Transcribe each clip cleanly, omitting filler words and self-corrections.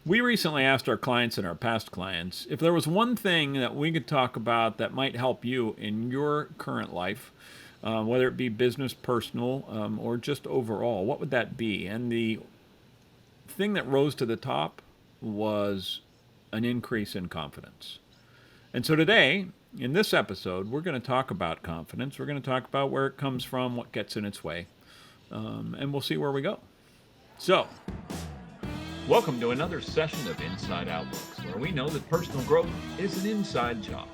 We recently asked our clients and our past clients if there was one thing that we could talk about that might help you in your current life, whether it be business, personal, or just overall. What would that be? And the thing that rose to the top was an increase in confidence. And so today, in this episode, we're going to talk about confidence. We're going to talk about where it comes from, what gets in its way, and we'll see where we go. So, welcome to another session of Inside Outlooks, where we know that personal growth is an inside job.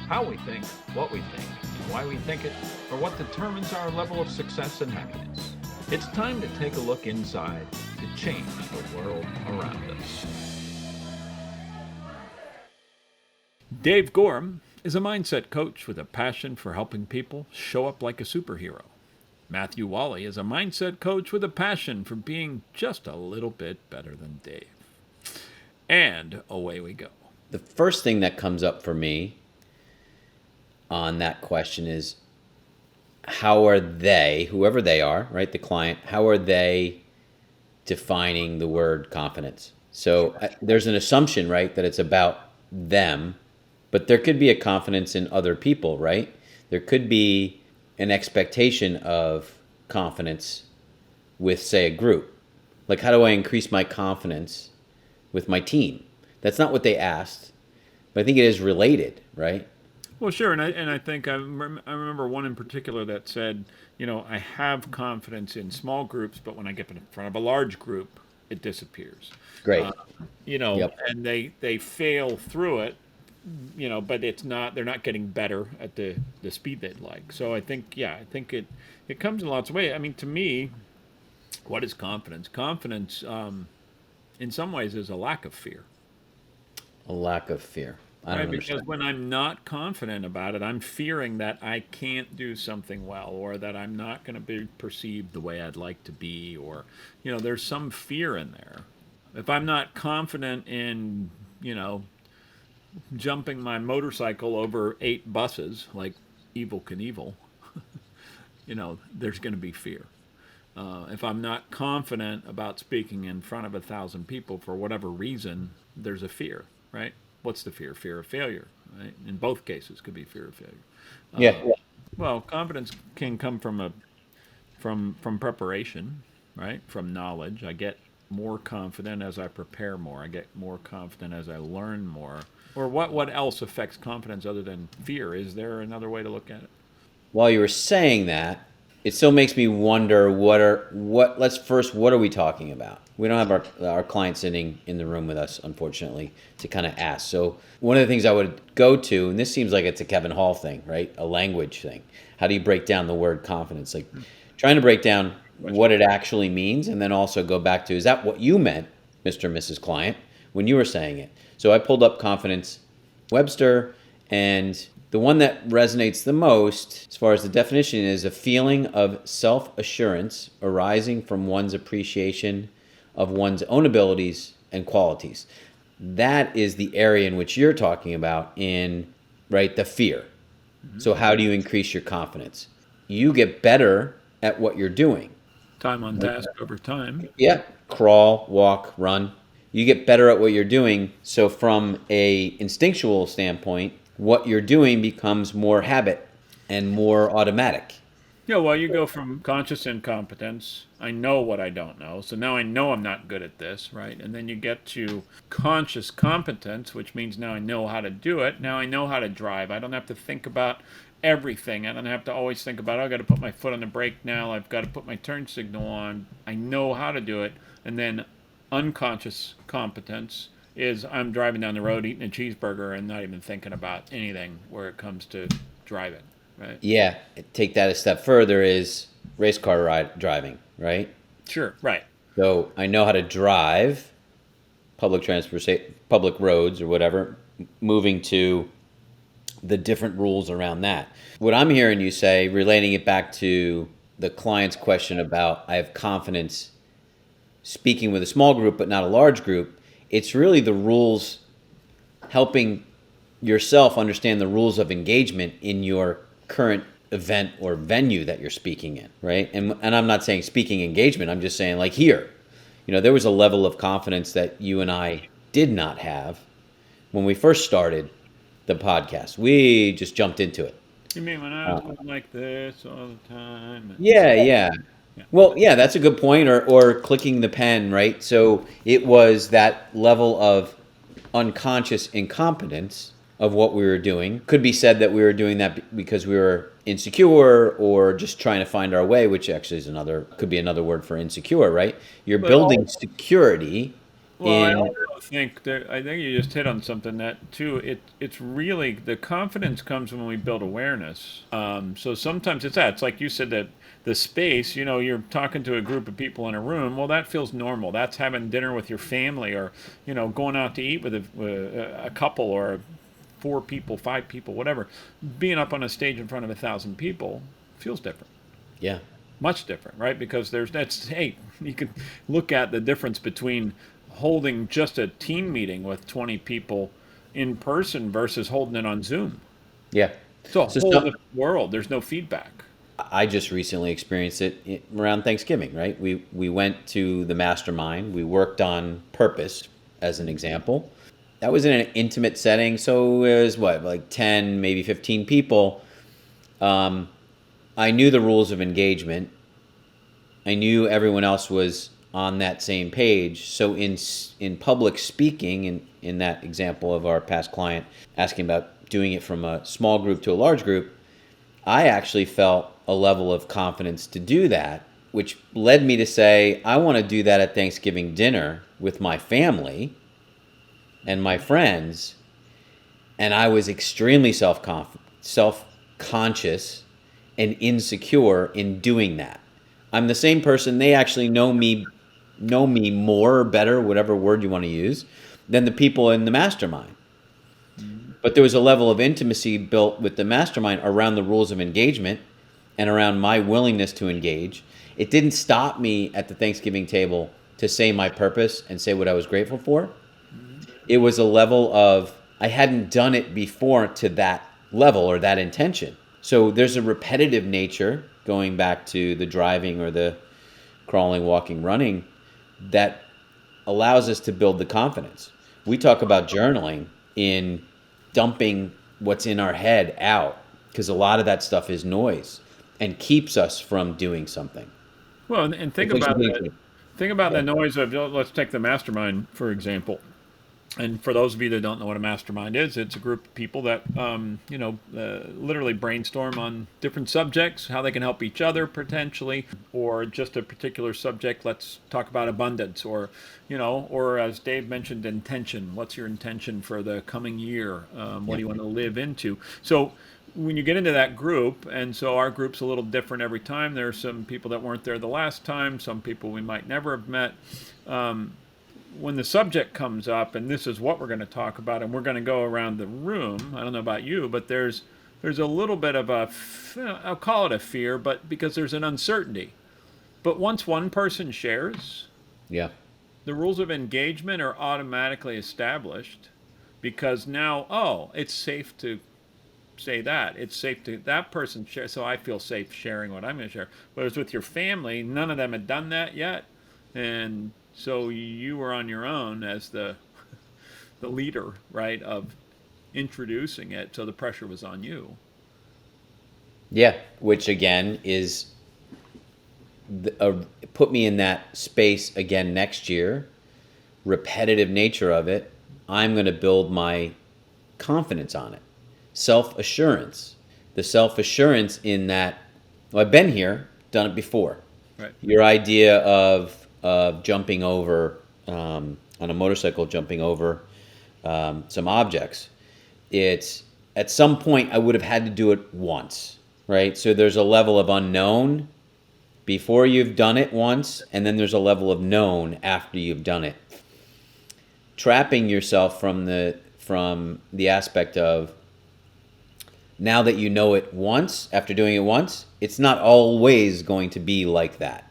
How we think, what we think, why we think it, or what determines our level of success and happiness. It's time to take a look inside to change the world around us. Dave Gorham is a mindset coach with a passion for helping people show up like a superhero. Matthey Walley is a mindset coach with a passion for being just a little bit better than Dave. And away we go. The first thing that comes up for me on that question is, how are they, whoever they are, right, the client, how are they defining the word confidence? So there's an assumption, right, that it's about them, but there could be a confidence in other people, right? There could be an expectation of confidence with, say, a group. Like, how do I increase my confidence with my team? That's not what they asked, but I think it is related, right? Well, sure, and I think I remember one in particular that said, I have confidence in small groups, but when I get in front of a large group, it disappears. Great. Yep. And they fail through it, but they're not getting better at the speed they'd like. So I think it comes in lots of ways. I mean, to me, what is confidence? Confidence, in some ways, is a lack of fear. A lack of fear. I don't understand. Because when I'm not confident about it, I'm fearing that I can't do something well, or that I'm not going to be perceived the way I'd like to be, or, there's some fear in there. If I'm not confident in, jumping my motorcycle over 8 buses like Evel Knievel, there's going to be fear. If I'm not confident about speaking in front of 1,000 people for whatever reason, there's a fear, right? What's the fear? Fear of failure, right? In both cases, could be fear of failure. Yeah. Well, confidence can come from preparation, right? From knowledge. I get more confident as I prepare more. I get more confident as I learn more. Or what else affects confidence other than fear? Is there another way to look at it? While you were saying that, it still makes me wonder what are we talking about? We don't have our client sitting in the room with us, unfortunately, to kind of ask. So one of the things I would go to, and this seems like it's a Kevin Hall thing, right? A language thing. How do you break down the word confidence? Like trying to break down what it actually means, and then also go back to, is that what you meant, Mr. and Mrs. Client, when you were saying it? So I pulled up confidence Webster, and the one that resonates the most, as far as the definition, is a feeling of self-assurance arising from one's appreciation of one's own abilities and qualities. That is the area in which you're talking about right, the fear. Mm-hmm. So how do you increase your confidence? You get better at what you're doing. Time on task over time. Yeah. Crawl, walk, run. You get better at what you're doing. So from a instinctual standpoint, what you're doing becomes more habit and more automatic. Yeah, well, you go from conscious incompetence, I know what I don't know, so now I know I'm not good at this, right? And then you get to conscious competence, which means now I know how to do it. Now I know how to drive. I don't have to think about everything. I don't have to always think about, I've got to put my foot on the brake now. I've got to put my turn signal on. I know how to do it. And then unconscious competence is I'm driving down the road eating a cheeseburger and not even thinking about anything where it comes to driving, right? Yeah, take that a step further is race car driving, right? Sure, right. So I know how to drive public transportation, public roads or whatever, moving to the different rules around that. What I'm hearing you say, relating it back to the client's question about I have confidence speaking with a small group but not a large group, it's really the rules, helping yourself understand the rules of engagement in your current event or venue that you're speaking in, right? And I'm not saying speaking engagement, I'm just saying like here, there was a level of confidence that you and I did not have when we first started the podcast. We just jumped into it. You mean when I was going like this all the time? Yeah, yeah. Yeah. Well, yeah, that's a good point. Or clicking the pen, right? So it was that level of unconscious incompetence of what we were doing. Could be said that we were doing that because we were insecure or just trying to find our way, which actually is could be another word for insecure, right? You're But building security Well, I in, also think that I think you just hit on something that too. It's really the confidence comes when we build awareness. So sometimes it's that. It's like you said that the space. You're talking to a group of people in a room. Well, that feels normal. That's having dinner with your family, or going out to eat with a couple, or four people, five people, whatever. Being up on a stage in front of 1,000 people feels different. yeah. Much different, right? Because hey, you can look at the difference between holding just a team meeting with 20 people in person versus holding it on Zoom. Yeah. It's a So whole different world. There's no feedback. I just recently experienced it around Thanksgiving, right? We went to the mastermind. We worked on purpose as an example. That was in an intimate setting, so it was what, like 10, maybe 15 people. Um, I knew the rules of engagement. I knew everyone else was on that same page. So in public speaking, in that example of our past client asking about doing it from a small group to a large group, I actually felt a level of confidence to do that, which led me to say, I want to do that at Thanksgiving dinner with my family and my friends. And I was extremely self-conscious and insecure in doing that. I'm the same person. They actually know me more or better, whatever word you want to use, than the people in the mastermind. But there was a level of intimacy built with the mastermind around the rules of engagement and around my willingness to engage. It didn't stop me at the Thanksgiving table to say my purpose and say what I was grateful for. It was a level of, I hadn't done it before to that level or that intention. So there's a repetitive nature, going back to the driving or the crawling, walking, running, that allows us to build the confidence. We talk about journaling in dumping what's in our head out, because a lot of that stuff is noise and keeps us from doing something. Well, and think It makes about you that. think. Think about Yeah. the noise of, let's take the mastermind, for example. And for those of you that don't know what a mastermind is, it's a group of people that, literally brainstorm on different subjects, how they can help each other potentially, or just a particular subject. Let's talk about abundance, or as Dave mentioned, intention. What's your intention for the coming year? What Yeah. do you want to live into? So when you get into that group, and so our group's a little different every time. There are some people that weren't there the last time, some people we might never have met. When the subject comes up, and this is what we're going to talk about, and we're going to go around the room. I don't know about you, but there's a little bit of I'll call it a fear, but because there's an uncertainty. But once one person shares, Yeah. the rules of engagement are automatically established, because now, it's safe to say that. It's safe to that person share, so I feel safe sharing what I'm going to share. Whereas with your family, none of them had done that yet, and so you were on your own as the leader, right, of introducing it. So the pressure was on you. Yeah. Which again is put me in that space again next year. Repetitive nature of it. I'm going to build my confidence on it. Self assurance. The self assurance in that, well, I've been here, done it before. Right. Your idea of jumping over, on a motorcycle, jumping over some objects. It's at some point I would have had to do it once, right? So there's a level of unknown before you've done it once, and then there's a level of known after you've done it. Trapping yourself from the aspect of, now that you know it once, after doing it once, it's not always going to be like that.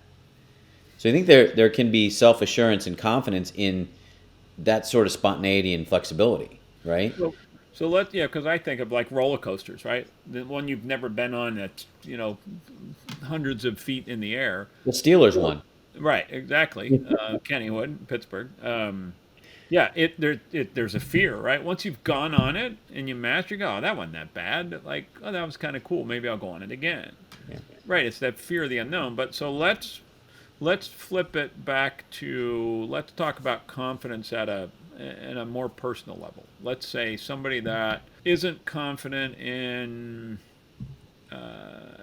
So I think there can be self-assurance and confidence in that sort of spontaneity and flexibility, right? So because I think of like roller coasters, right? The one you've never been on that's hundreds of feet in the air. The Steelers won. Right, exactly. Kennywood, Pittsburgh. Yeah, there's a fear, right? Once you've gone on it and you master, you go, oh, that wasn't that bad. Like, oh, that was kind of cool. Maybe I'll go on it again. Yeah. Right. It's that fear of the unknown. But so let's flip it back to let's talk about confidence at a more personal level. Let's say somebody that isn't confident in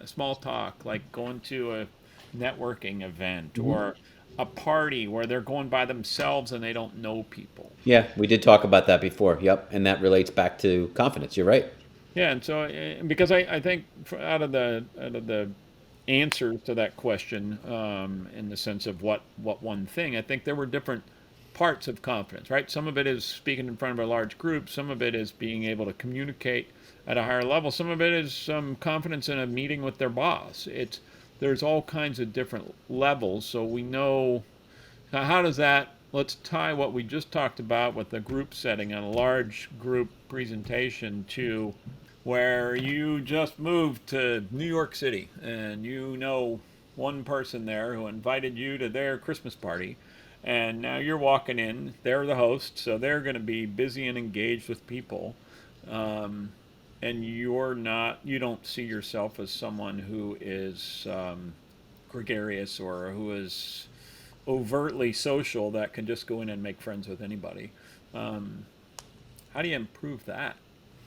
small talk, like going to a networking event or a party where they're going by themselves and they don't know people. Yeah, we did talk about that before. Yep, and that relates back to confidence. You're right. Yeah, and so because I think out of the answers to that question, in the sense of what one thing, I think there were different parts of confidence, right? Some of it is speaking in front of a large group. Some of it is being able to communicate at a higher level. Some of it is confidence in a meeting with their boss. There's all kinds of different levels. So we know how does that. Let's tie what we just talked about with the group setting and a large group presentation to where you just moved to New York City and you know one person there who invited you to their Christmas party. And now you're walking in, they're the host, so they're going to be busy and engaged with people. Um, and you don't see yourself as someone who is gregarious or who is overtly social that can just go in and make friends with anybody. Um, how do you improve that?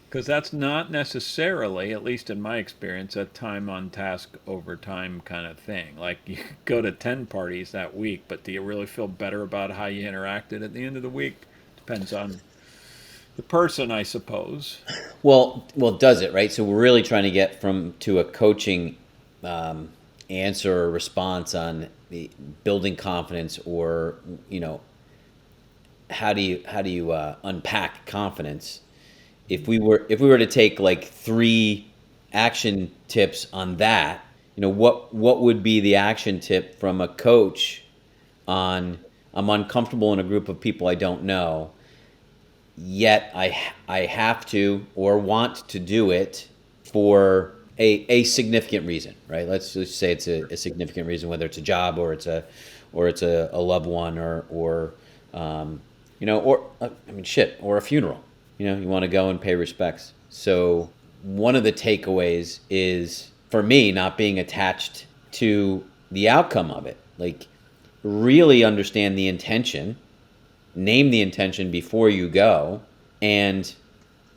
Because that's not necessarily, at least in my experience, a time on task over time kind of thing. Like you go to 10 parties that week, but do you really feel better about how you interacted at the end of the week? Depends on the person, I suppose. Well, does it right? So we're really trying to get from to a coaching answer or response on the building confidence, or how do you unpack confidence? If we were to take like three action tips on that, what would be the action tip from a coach on I'm uncomfortable in a group of people I don't know, yet I have to or want to do it for a significant reason, right? Let's just say it's a significant reason, whether it's a job or it's a loved one or a funeral. You want to go and pay respects. So one of the takeaways is for me not being attached to the outcome of it. Like really understand the intention, name the intention before you go, and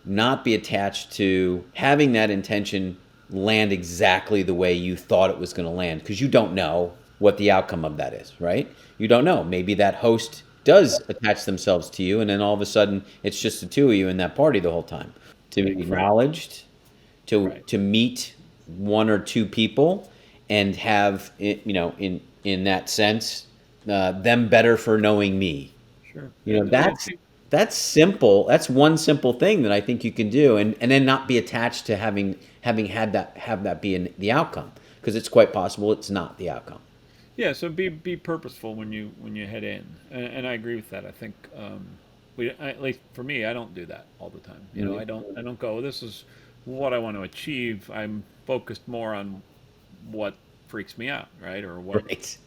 not be attached to having that intention land exactly the way you thought it was going to land, because you don't know what the outcome of that is, right? You don't know. Maybe that host does attach themselves to you, and then all of a sudden it's just the two of you in that party the whole time. To be Make friends. acknowledged, to Right. to meet one or two people, and have in that sense them better for knowing me. Sure. That's simple. That's one simple thing that I think you can do, and then not be attached to having have that be the outcome, because it's quite possible it's not the outcome. Yeah, so be purposeful when you head in, and I agree with that. I think at least for me, I don't do that all the time. I don't go. This is what I want to achieve. I'm focused more on what freaks me out, right, or what Right.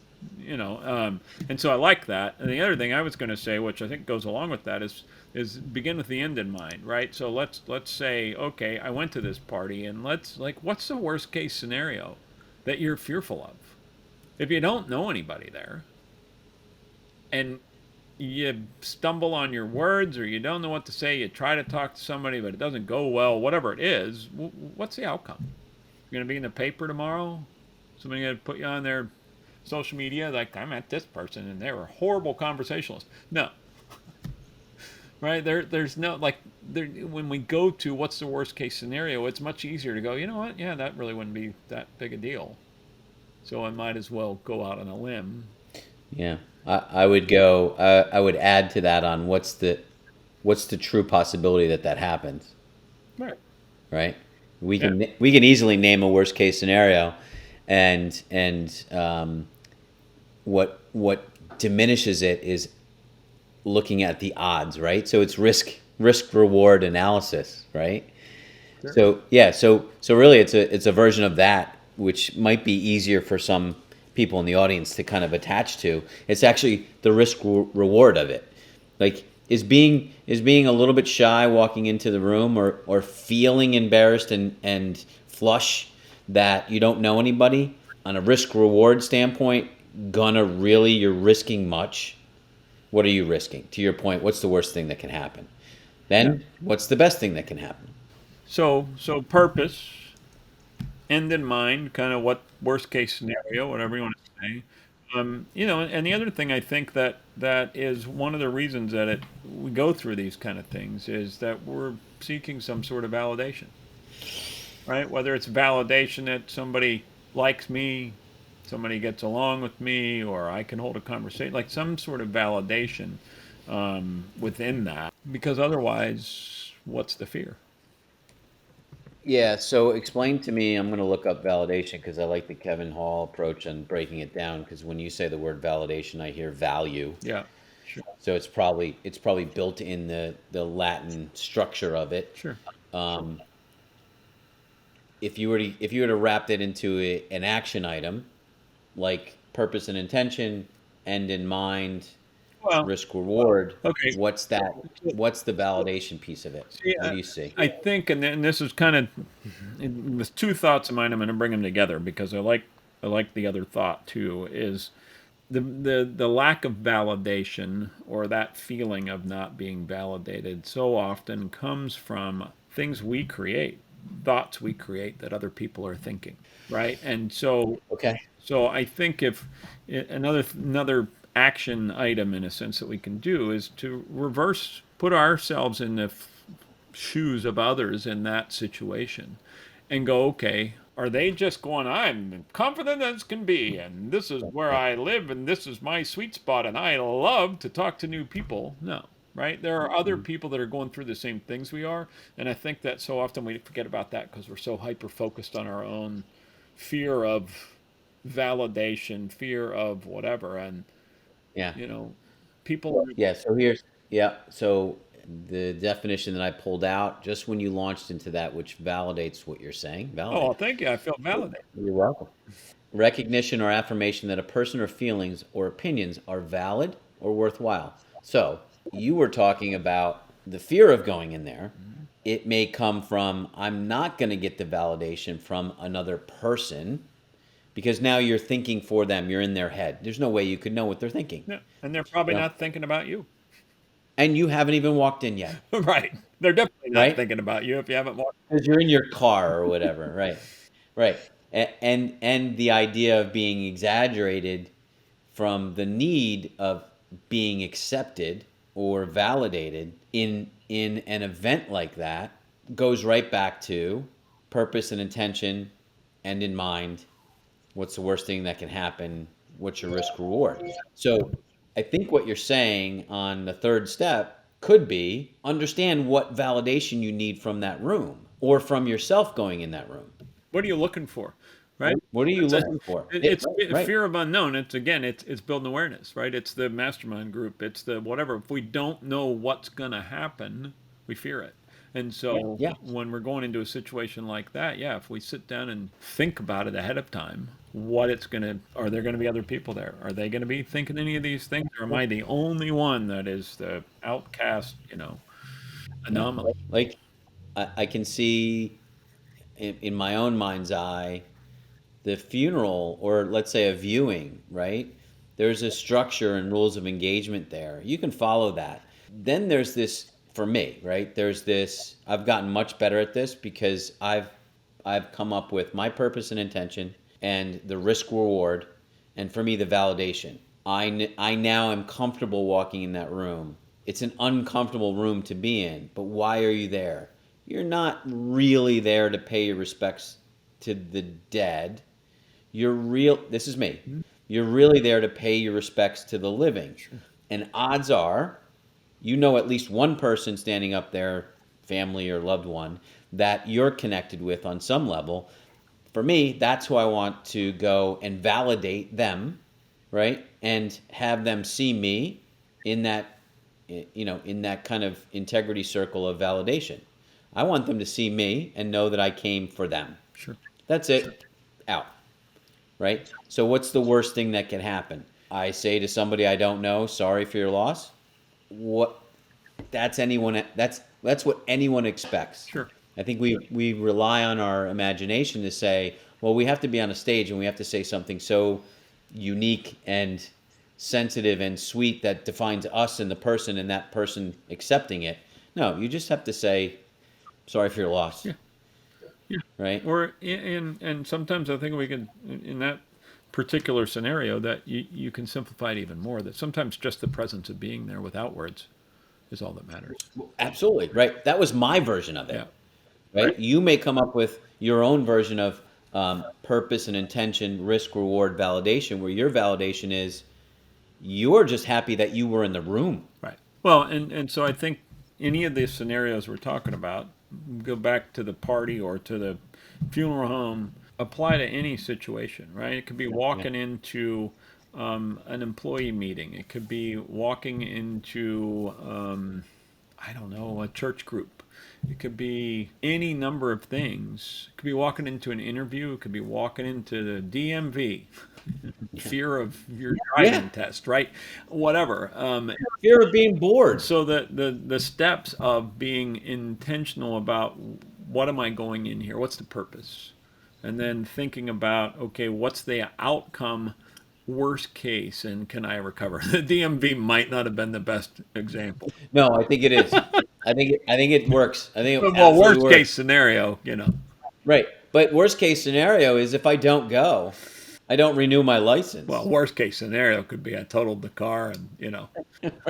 and so I like that. And the other thing I was going to say, which I think goes along with that, is begin with the end in mind, right? So let's say, okay, I went to this party, and let's like, what's the worst case scenario that you're fearful of? If you don't know anybody there, and you stumble on your words, or you don't know what to say, you try to talk to somebody, but it doesn't go well, whatever it is, what's the outcome? You're going to be in the paper tomorrow? Somebody going to put you on their social media like, I met this person and they were horrible conversationalists? No. Right? There's no, like, when we go to what's the worst case scenario, it's much easier to go, you know what? Yeah, that really wouldn't be that big a deal. So I might as well go out on a limb. Yeah, I would go. I would add to that on what's the true possibility that happens, Right. right? We Yeah. can we can easily name a worst case scenario, and what diminishes it is looking at the odds, right? So it's risk reward analysis, right? Sure. So yeah, so really, it's a version of that which might be easier for some people in the audience to kind of attach to. It's actually the risk reward of it. Like Is being a little bit shy walking into the room, or feeling embarrassed and flush that you don't know anybody on a risk reward standpoint gonna really, you're risking much? What are you risking? To your point, what's the worst thing that can happen? Yeah. Then what's the best thing that can happen? So purpose, end in mind, kind of what worst case scenario, whatever you want to say. And the other thing I think that is one of the reasons that we go through these kind of things is that we're seeking some sort of validation, right? Whether it's validation that somebody likes me, somebody gets along with me, or I can hold a conversation, like some sort of validation within that. Because otherwise, what's the fear? Yeah, so explain to me, I'm going to look up validation because I like the Kevin Hall approach on breaking it down, because when you say the word validation, I hear value. Yeah, sure, So it's probably built in the Latin structure of it. sure. Um, if you were to wrap that into an action item, like purpose and intention, end in mind, Well, risk reward, okay. what's that? What's the validation piece of it? See, What do you see? I think, and then this is kind of with two thoughts of mine. I'm going to bring them together because I like the other thought too. Is the lack of validation or that feeling of not being validated so often comes from things we create, thoughts we create that other people are thinking, right? And Okay. so I think if another action item in a sense that we can do is to reverse, put ourselves in the shoes of others in that situation and go, okay, are they just going, I'm confident as can be, and this is where Yeah. I live, and this is my sweet spot, and I love to talk to new people? No, right? There are other Mhm. people that are going through the same things we are, and I think that so often we forget about that because we're so hyper focused on our own fear of validation, fear of whatever, and Yeah. you know, people. Yeah. So the definition that I pulled out just when you launched into that, which validates what you're saying, Oh, validates. thank you. I feel validated. You're welcome. Recognition or affirmation that a person or feelings or opinions are valid or worthwhile. So you were talking about the fear of going in there. It may come from, I'm not going to get the validation from another person, because now you're thinking for them. You're in their head. There's no way you could know what they're thinking. Yeah, and they're probably You know, not thinking about you. and you haven't even walked in yet, Right. They're definitely not right? thinking about you if you haven't walked. Because you're in your car or whatever, right? Right. And the idea of being exaggerated from the need of being accepted or validated in an event like that goes right back to purpose and intention, and in mind, what's the worst thing that can happen, what's your risk reward. So I think what you're saying on the third step could be understand what validation you need from that room or from yourself going in that room. What are you looking for? Right? What are you It's a, looking for? it's Right. fear of unknown. It's again, it's building awareness, right? It's the mastermind group. It's the whatever. If we don't know what's going to happen, we fear it. And so Yeah. when we're going into a situation like that, yeah, if we sit down and think about it ahead of time, what it's going to, are there going to be other people there? Are they going to be thinking any of these things? Or am I the only one that is the outcast, Yeah. anomaly? Like I can see in my own mind's eye the funeral, or let's say a viewing, right? There's a structure and rules of engagement there. You can follow that. Then there's this, for me, right? There's this, I've gotten much better at this because I've come up with my purpose and intention and the risk reward, and for me the validation. I now am comfortable walking in that room. It's an uncomfortable room to be in, but why are you there? You're not really there to pay your respects to the dead. This is me. You're really there to pay your respects to the living. And odds are, at least one person standing up there, family or loved one, that you're connected with on some level. For me, that's who I want to go and validate them, right? And have them see me in that, in that kind of integrity circle of validation. I want them to see me and know that I came for them. Sure. That's it. Out. Right? So what's the worst thing that can happen? I say to somebody I don't know, sorry for your loss. What? that's what anyone expects. Sure. I think we rely on our imagination to say, well, we have to be on a stage and we have to say something so unique and sensitive and sweet that defines us and the person and that person accepting it. No, you just have to say, sorry for your loss. Yeah. Yeah. Right? Or and sometimes I think we can, in that particular scenario, that you can simplify it even more. That sometimes just the presence of being there without words is all that matters. Absolutely. Right. That was my version of it. Yeah. Right? You may come up with your own version of purpose and intention, risk, reward, validation, where your validation is you're just happy that you were in the room. Right. Well, and so I think any of these scenarios we're talking about, go back to the party or to the funeral home, apply to any situation, right? It could be walking into an employee meeting. It could be walking into, I don't know, a church group. It could be any number of things. It could be walking into an interview. It could be walking into the DMV. Fear of your driving test, right? Whatever. Fear of being bored. So the steps of being intentional about what am I going in here? What's the purpose? And then thinking about, okay, what's the outcome, worst case, and can I recover? The DMV might not have been the best example. No, I think it is. I think it works. I think it Well, worst works. case scenario, Right. But worst case scenario is if I don't go, I don't renew my license. Well, worst case scenario could be I totaled the car and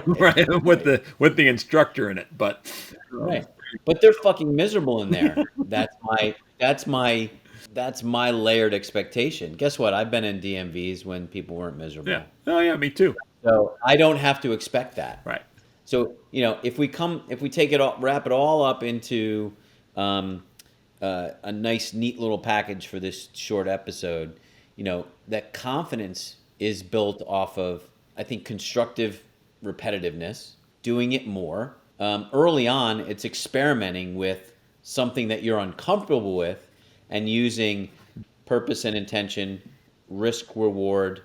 right, with the instructor in it, but right. But they're fucking miserable in there. That's my layered expectation. Guess what? I've been in DMVs when people weren't miserable. yeah, oh yeah, me too. So I don't have to expect that. Right. So if we take it all, wrap it all up into a nice, neat little package for this short episode, that confidence is built off of, I think, constructive repetitiveness, doing it more. Early on, it's experimenting with something that you're uncomfortable with and using purpose and intention, risk, reward,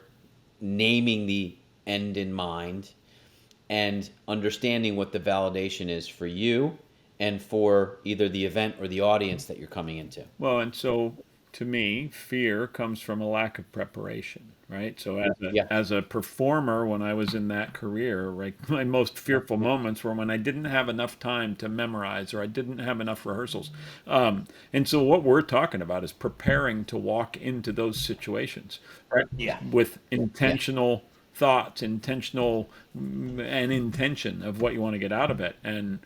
naming the end in mind, and understanding what the validation is for you and for either the event or the audience that you're coming into. Well, and so to me, fear comes from a lack of preparation, right? So as a performer, when I was in that career, right, my most fearful moments were when I didn't have enough time to memorize or I didn't have enough rehearsals. And so what we're talking about is preparing to walk into those situations, right? Yeah. With intentional thoughts, intentional and intention of what you want to get out of it, and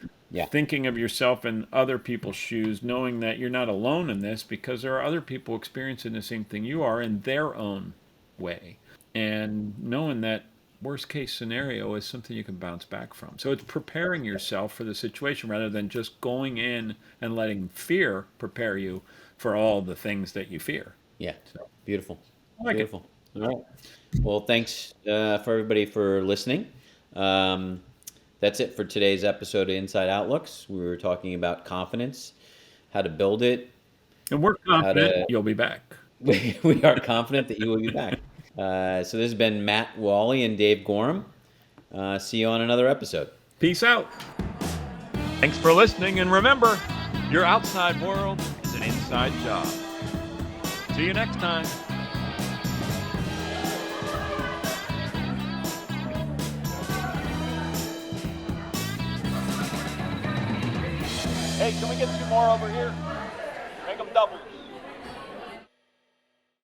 thinking of yourself in other people's shoes, knowing that you're not alone in this because there are other people experiencing the same thing you are in their own way, and knowing that worst case scenario is something you can bounce back from. So it's preparing yourself for the situation rather than just going in and letting fear prepare you for all the things that you fear. Yeah. So, beautiful. Beautiful. All right. Well, thanks for everybody for listening. That's it for today's episode of Inside Outlooks. We were talking about confidence, how to build it. And we're confident you'll be back. We are confident that you will be back. So this has been Matt Walley and Dave Gorham. See you on another episode. Peace out. Thanks for listening, and remember, your outside world is an inside job. See you next time. Hey, can we get 2 more over here? Make them doubles.